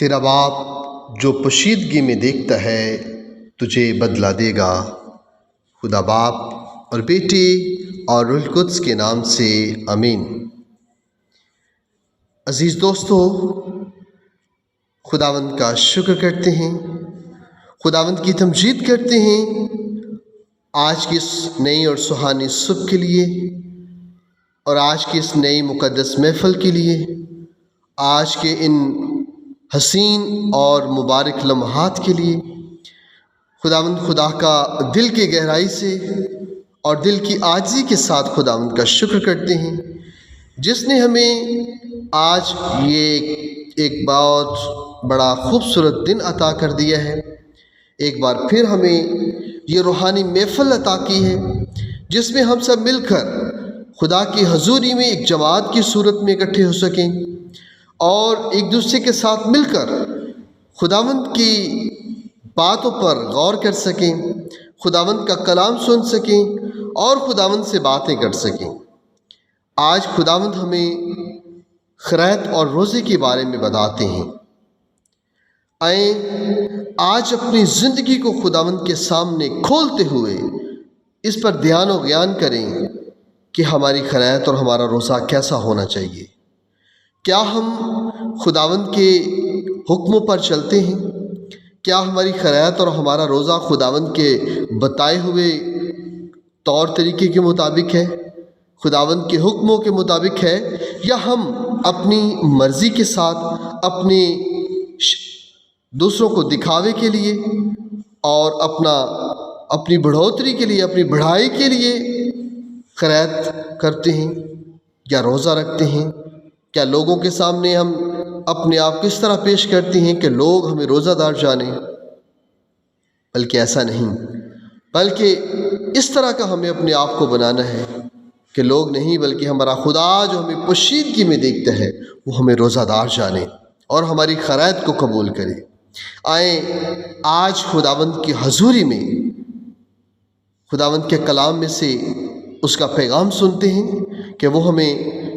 تیرا باپ جو پوشیدگی میں دیکھتا ہے تجھے بدلہ دے گا۔ خدا باپ اور بیٹے اور روح القدس کے نام سے آمین۔ عزیز دوستو، خداوند کا شکر کرتے ہیں، خداوند کی تمجید کرتے ہیں آج کی اس نئی اور سہانی صبح کے لیے، اور آج کی اس نئی مقدس محفل کے لیے، آج کے ان حسین اور مبارک لمحات کے لیے۔ خداوند خدا کا دل کے گہرائی سے اور دل کی عاجزی کے ساتھ خداوند کا شکر کرتے ہیں، جس نے ہمیں آج یہ ایک بہت بڑا خوبصورت دن عطا کر دیا ہے۔ ایک بار پھر ہمیں یہ روحانی محفل عطا کی ہے، جس میں ہم سب مل کر خدا کی حضوری میں ایک جماعت کی صورت میں اکٹھے ہو سکیں اور ایک دوسرے کے ساتھ مل کر خداوند کی باتوں پر غور کر سکیں، خداوند کا کلام سن سکیں اور خداوند سے باتیں کر سکیں۔ آج خداوند ہمیں خیرات اور روزے کے بارے میں بتاتے ہیں۔ آئیں آج اپنی زندگی کو خداوند کے سامنے کھولتے ہوئے اس پر دھیان و گیان کریں کہ ہماری خیرات اور ہمارا روزہ کیسا ہونا چاہیے۔ کیا ہم خداوند کے حکموں پر چلتے ہیں؟ کیا ہماری خیرات اور ہمارا روزہ خداوند کے بتائے ہوئے طور طریقے کے مطابق ہے، خداوند کے حکموں کے مطابق ہے، یا ہم اپنی مرضی کے ساتھ اپنی دوسروں کو دکھاوے کے لیے اور اپنی بڑھوتری کے لیے، اپنی بڑھائی کے لیے خیرات کرتے ہیں یا روزہ رکھتے ہیں؟ کیا لوگوں کے سامنے ہم اپنے آپ کس طرح پیش کرتے ہیں کہ لوگ ہمیں روزہ دار جانیں؟ بلکہ ایسا نہیں، بلکہ اس طرح کا ہمیں اپنے آپ کو بنانا ہے کہ لوگ نہیں، بلکہ ہمارا خدا جو ہمیں پوشیدگی میں دیکھتا ہے وہ ہمیں روزہ دار جانے اور ہماری خیرات کو قبول کرے۔ آئیں آج خداوند کی حضوری میں خداوند کے کلام میں سے اس کا پیغام سنتے ہیں کہ وہ ہمیں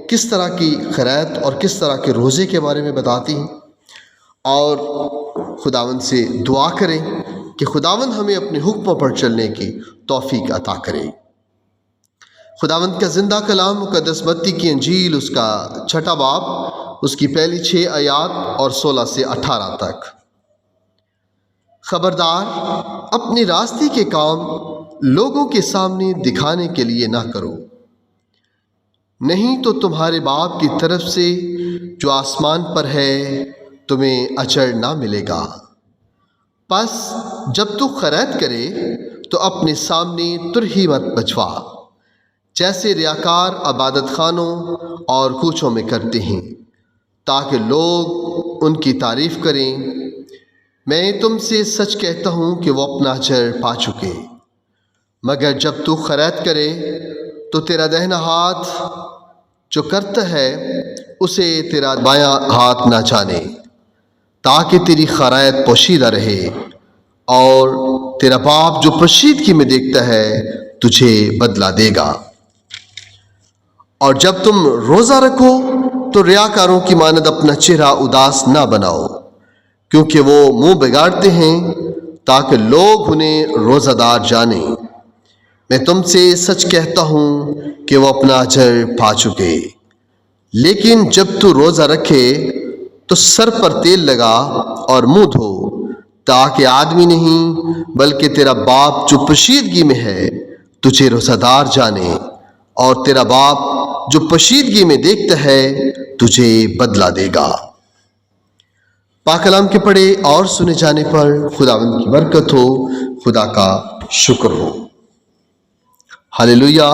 کس طرح کی خیرات اور کس طرح کے روزے کے بارے میں بتاتی ہیں، اور خداوند سے دعا کریں کہ خداوند ہمیں اپنے حکموں پر چلنے کی توفیق عطا کرے۔ خداوند کا زندہ کلام مقدس متی کی انجیل، اس کا 6 باب، اس کی پہلی 6 آیات اور 16 سے 18 تک۔ خبردار، اپنی راستی کے کام لوگوں کے سامنے دکھانے کے لیے نہ کرو، نہیں تو تمہارے باپ کی طرف سے جو آسمان پر ہے تمہیں اجر نہ ملے گا۔ پس جب تو خیرات کرے تو اپنے سامنے ترہی مت بچوا، جیسے ریاکار عبادت خانوں اور کوچوں میں کرتے ہیں، تاکہ لوگ ان کی تعریف کریں۔ میں تم سے سچ کہتا ہوں کہ وہ اپنا اجر پا چکے۔ مگر جب تو خیرات کرے تو تیرا دہنا ہاتھ جو کرتا ہے اسے تیرا بایاں ہاتھ نہ جانے، تاکہ تیری خیرات پوشیدہ رہے، اور تیرا باپ جو پوشیدگی میں دیکھتا ہے تجھے بدلہ دے گا۔ اور جب تم روزہ رکھو تو ریاکاروں کی مانند اپنا چہرہ اداس نہ بناؤ، کیونکہ وہ منہ بگاڑتے ہیں تاکہ لوگ انہیں روزہ دار جانیں۔ میں تم سے سچ کہتا ہوں کہ وہ اپنا اجر پا چکے۔ لیکن جب تو روزہ رکھے تو سر پر تیل لگا اور منہ دھو، تاکہ آدمی نہیں بلکہ تیرا باپ جو پوشیدگی میں ہے تجھے روزہ دار جانے، اور تیرا باپ جو پوشیدگی میں دیکھتا ہے تجھے بدلہ دے گا۔ پاک کلام کے پڑھے اور سنے جانے پر خداوند کی برکت ہو، خدا کا شکر ہو۔ Hallelujah,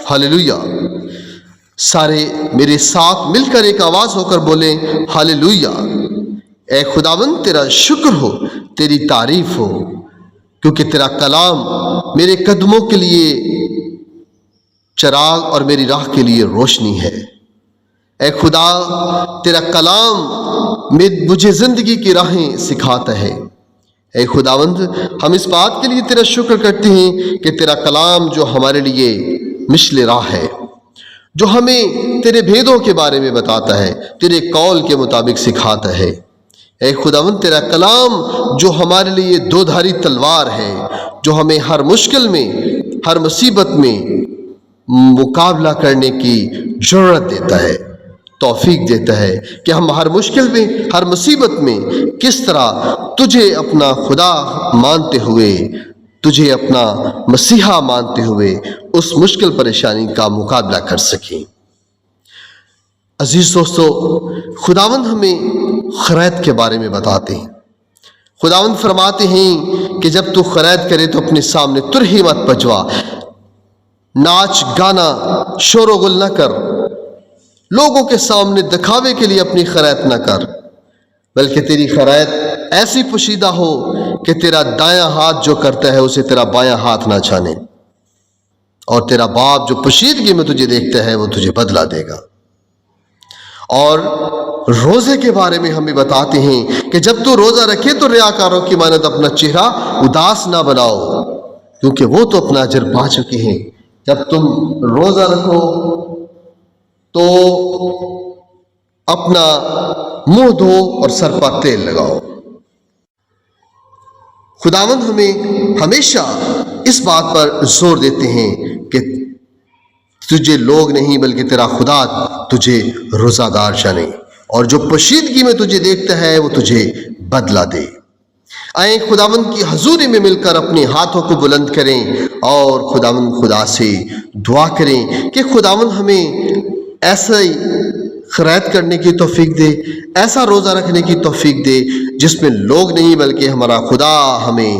hallelujah. سارے میرے ساتھ مل کر ایک آواز ہو کر بولیں ہاللویا۔ اے خداوند تیرا شکر ہو، تیری تعریف ہو، کیونکہ تیرا کلام میرے قدموں کے لیے چراغ اور میری راہ کے لیے روشنی ہے۔ اے خدا، تیرا کلام مجھے زندگی کی راہیں سکھاتا ہے۔ اے خداوند، ہم اس بات کے لیے تیرا شکر کرتے ہیں کہ تیرا کلام جو ہمارے لیے مشل راہ ہے، جو ہمیں تیرے بھیدوں کے بارے میں بتاتا ہے، تیرے قول کے مطابق سکھاتا ہے۔ اے خداوند تیرا کلام جو ہمارے لیے دو دھاری تلوار ہے، جو ہمیں ہر مشکل میں، ہر مصیبت میں مقابلہ کرنے کی جرأت دیتا ہے، توفیق دیتا ہے کہ ہم ہر مشکل میں، ہر مصیبت میں کس طرح تجھے اپنا خدا مانتے ہوئے، تجھے اپنا مسیحا مانتے ہوئے اس مشکل پریشانی کا مقابلہ کر سکیں۔ عزیز دوستو، خداوند ہمیں خرید کے بارے میں بتاتے ہیں۔ خداوند فرماتے ہیں کہ جب تو خرید کرے تو اپنے سامنے ترہی مت بجوا، ناچ گانا شور و غل نہ کر، لوگوں کے سامنے دکھاوے کے لیے اپنی خرید نہ کر، بلکہ تیری خرید ایسی پوشیدہ ہو کہ تیرا دایاں ہاتھ جو کرتا ہے اسے تیرا بایاں ہاتھ نہ چھانے، اور تیرا باپ جو پوشیدگی میں تجھے دیکھتا ہے وہ تجھے بدلہ دے گا۔ اور روزے کے بارے میں ہمیں بتاتے ہیں کہ جب تو روزہ رکھے تو ریاکاروں کی مانند اپنا چہرہ اداس نہ بناؤ، کیونکہ وہ تو اپنا اجر پا چکے ہیں۔ جب تم روزہ رکھو تو اپنا منہ دھو اور سر پر تیل لگاؤ۔ خداوند ہمیں ہمیشہ اس بات پر زور دیتے ہیں کہ تجھے لوگ نہیں بلکہ تیرا خدا تجھے روزہ دار جانے، اور جو پوشیدگی میں تجھے دیکھتا ہے وہ تجھے بدلہ دے۔ آئیں خداوند کی حضوری میں مل کر اپنے ہاتھوں کو بلند کریں اور خداوند خدا سے دعا کریں کہ خداوند ہمیں ایسا ہی خرید کرنے کی توفیق دے، ایسا روزہ رکھنے کی توفیق دے جس میں لوگ نہیں بلکہ ہمارا خدا ہمیں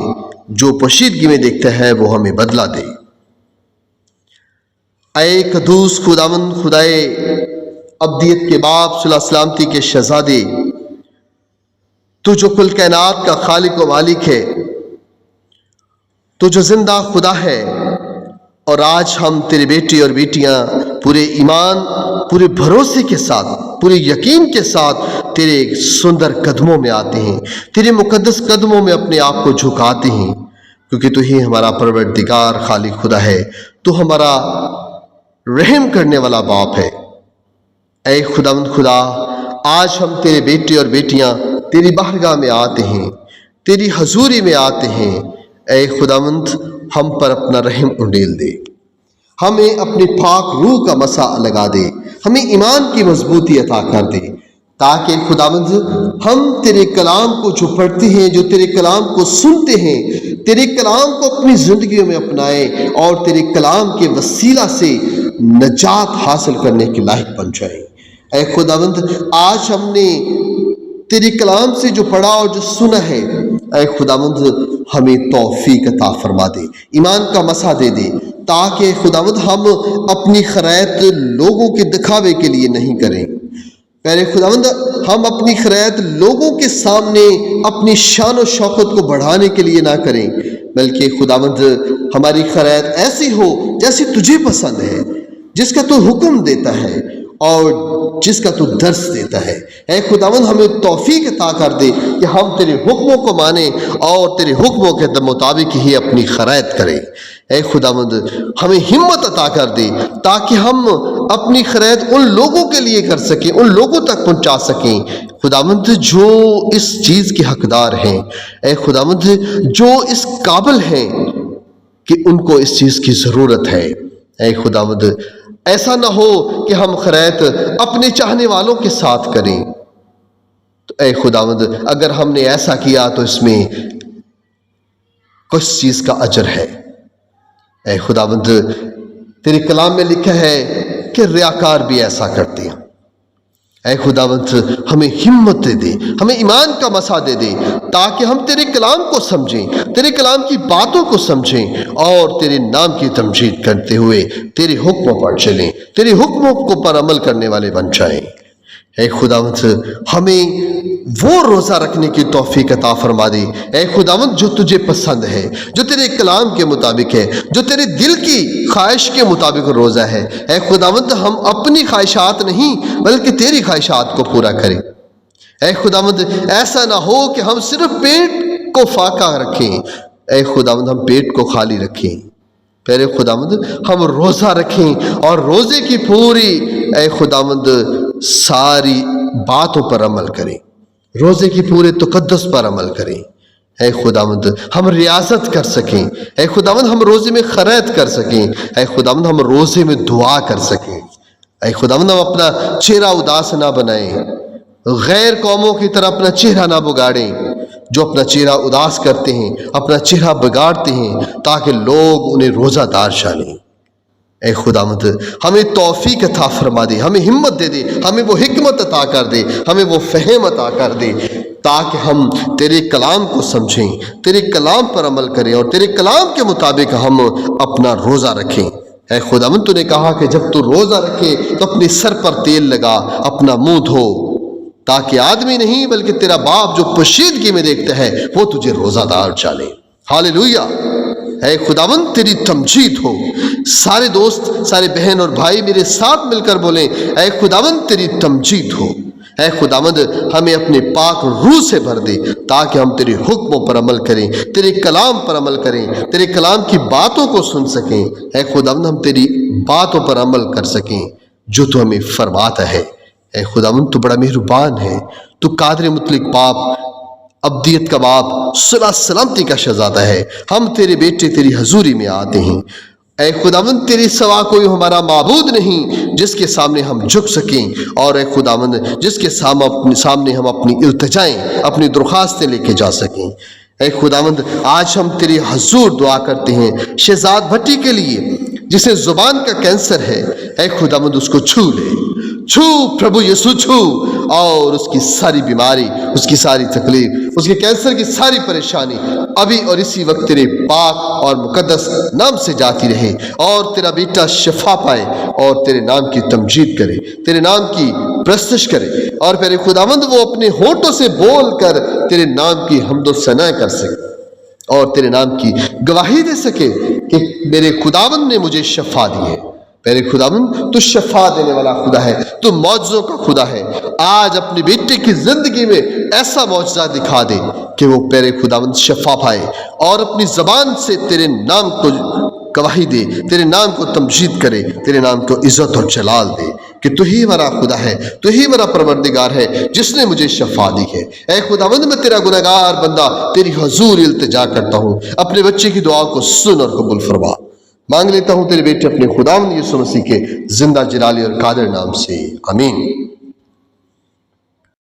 جو پوشیدگی میں دیکھتا ہے وہ ہمیں بدلہ دے۔ اے قدوس خداوند خدائے ابدیت کے باپ صلی اللہ سلامتی کے شہزادے، تو جو کل کائنات کا خالق و مالک ہے، تو جو زندہ خدا ہے، اور آج ہم تیرے بیٹے اور بیٹیاں پورے ایمان، پورے بھروسے کے ساتھ، پورے یقین کے ساتھ تیرے سندر قدموں میں آتے ہیں، تیرے مقدس قدموں میں اپنے آپ کو جھکاتے ہیں، کیونکہ تو ہی ہمارا پروردگار خالق خدا ہے، تو ہمارا رحم کرنے والا باپ ہے۔ اے خداوند خدا، آج ہم تیرے بیٹے اور بیٹیاں تیری بارگاہ میں آتے ہیں، تیری حضوری میں آتے ہیں۔ اے خداوند ہم پر اپنا رحم انڈیل دے، ہمیں اپنی پاک روح کا مسا لگا دے، ہمیں ایمان کی مضبوطی عطا کر دے، تاکہ خداوند ہم تیرے کلام کو جو پڑھتے ہیں، جو تیرے کلام کو سنتے ہیں، تیرے کلام کو اپنی زندگیوں میں اپنائیں اور تیرے کلام کے وسیلہ سے نجات حاصل کرنے کے لائق بن جائیں۔ اے خداوند آج ہم نے تیرے کلام سے جو پڑھا اور جو سنا ہے، اے خداوند ہمیں توفیق عطا فرما دے، ایمان کا مسا دے دے، تاکہ خداوند ہم اپنی خرید لوگوں کے دکھاوے کے لیے نہیں کریں۔ پہلے خداوند ہم اپنی خرید لوگوں کے سامنے اپنی شان و شوکت کو بڑھانے کے لیے نہ کریں، بلکہ خداوند ہماری خرید ایسی ہو جیسی تجھے پسند ہے، جس کا تو حکم دیتا ہے اور جس کا تو درس دیتا ہے۔ اے خداوند ہمیں توفیق عطا کر دے کہ ہم تیرے حکموں کو مانیں اور تیرے حکموں کے مطابق ہی اپنی خرید کریں۔ اے خداوند ہمیں ہمت عطا کر دے تاکہ ہم اپنی خرید ان لوگوں کے لیے کر سکیں، ان لوگوں تک پہنچا سکیں خداوند جو اس چیز کے حقدار ہیں، اے خداوند جو اس قابل ہیں کہ ان کو اس چیز کی ضرورت ہے۔ اے خداوند ایسا نہ ہو کہ ہم خرید اپنے چاہنے والوں کے ساتھ کریں، تو اے خداوند اگر ہم نے ایسا کیا تو اس میں کچھ چیز کا اجر ہے۔ اے خداوند تیرے کلام میں لکھا ہے کہ ریاکار بھی ایسا کرتے ہیں۔ اے خداوند ہمیں ہمت دے دے، ہمیں ایمان کا مسا دے دے، تاکہ ہم تیرے کلام کو سمجھیں، تیرے کلام کی باتوں کو سمجھیں اور تیرے نام کی تمجید کرتے ہوئے تیرے حکموں پر چلیں، تیرے حکموں کو پر عمل کرنے والے بن جائیں۔ اے خداوند ہمیں وہ روزہ رکھنے کی توفیق عطا فرما دے، اے خداوند جو تجھے پسند ہے، جو تیرے کلام کے مطابق ہے، جو تیرے دل کی خواہش کے مطابق روزہ ہے۔ اے خداوند ہم اپنی خواہشات نہیں بلکہ تیری خواہشات کو پورا کریں۔ اے خداوند ایسا نہ ہو کہ ہم صرف پیٹ کو فاقہ رکھیں، اے خداوند ہم پیٹ کو خالی رکھیں۔ پہلے خداوند ہم روزہ رکھیں اور روزے کی پوری اے خداوند ساری باتوں پر عمل کریں۔ روزے کی پورے تقدس پر عمل کریں۔ اے خداوند ہم ریاضت کر سکیں، اے خداوند ہم روزے میں خیرات کر سکیں، اے خداوند ہم روزے میں دعا کر سکیں، اے خداوند ہم اپنا چہرہ اداس نہ بنائیں، غیر قوموں کی طرح اپنا چہرہ نہ بگاڑیں جو اپنا چہرہ اداس کرتے ہیں، اپنا چہرہ بگاڑتے ہیں تاکہ لوگ انہیں روزہ دار جانیں۔ اے خداوند ہمیں توفیق عطا فرما دے، ہمیں ہمت دے دے، ہمیں وہ حکمت عطا کر دے، ہمیں وہ فہم عطا کر دے تاکہ ہم تیرے کلام کو سمجھیں، تیرے کلام پر عمل کریں اور تیرے کلام کے مطابق ہم اپنا روزہ رکھیں۔ اے خداوند تو نے کہا کہ جب تو روزہ رکھے تو اپنے سر پر تیل لگا، اپنا منہ دھو، تاکہ آدمی نہیں بلکہ تیرا باپ جو پوشیدگی میں دیکھتا ہے وہ تجھے روزہ دار جانے۔ ہاللیلویہ۔ اے خداوند تیری تمجید ہو۔ سارے دوست، سارے بہن اور بھائی میرے ساتھ مل کر بولیں، اے خداوند تیری تمجید ہو۔ اے خداوند ہمیں اپنے پاک روح سے بھر دے تاکہ ہم تیرے حکموں پر عمل کریں، تیرے کلام پر عمل کریں، تیرے کلام کی باتوں کو سن سکیں۔ اے خداوند ہم تیری باتوں پر عمل کر سکیں جو تو ہمیں فرماتا ہے۔ اے خداوند تو بڑا مہربان ہے، تو قادر مطلق باپ، ابدیت کا باپ، صلح سلامتی کا شہزادہ ہے۔ ہم تیرے بیٹے تیری حضوری میں آتے ہیں۔ اے خداوند تیری سوا کوئی ہمارا معبود نہیں جس کے سامنے ہم جھک سکیں، اور اے خداوند جس کے سامنے ہم اپنی التجائیں، اپنی درخواستیں لے کے جا سکیں۔ اے خداوند آج ہم تیری حضور دعا کرتے ہیں شہزاد بھٹی کے لیے جسے زبان کا کینسر ہے۔ اے خداوند اس کو چھو لے، چھو پربھو یسوع چھو، اور اس کی ساری بیماری، اس کی ساری تکلیف، اس کے کینسر کی ساری پریشانی ابھی اور اسی وقت تیرے پاک اور مقدس نام سے جاتی رہے، اور تیرا بیٹا شفا پائے اور تیرے نام کی تمجید کرے، تیرے نام کی پرستش کرے، اور پھر خداوند وہ اپنے ہونٹوں سے بول کر تیرے نام کی حمد و ثنا کر سکے اور تیرے نام کی گواہی دے سکے کہ میرے خداوند نے مجھے شفا دی ہے۔ میرے خداوند تو شفا دینے والا خدا ہے، تو معجزوں کا خدا ہے۔ آج اپنے بیٹے کی زندگی میں ایسا معجزہ دکھا دے کہ وہ میرے خداوند شفا پائے اور اپنی زبان سے تیرے نام کو گواہی دے، تیرے نام کو تمجید کرے، تیرے نام کو عزت اور جلال دے کہ تو ہی ہمارا خدا ہے، تو ہی ہمارا پروردگار ہے جس نے مجھے شفا دی ہے۔ اے خداوند میں تیرا گنہگار بندہ تیری حضور التجا کرتا ہوں، اپنے بچے کی دعا کو سن اور قبول فرما۔ مانگ لیتا ہوں تیرے بیٹے اپنے خداوند یسوع مسیح کے زندہ جلالی اور قادر نام سے، آمین۔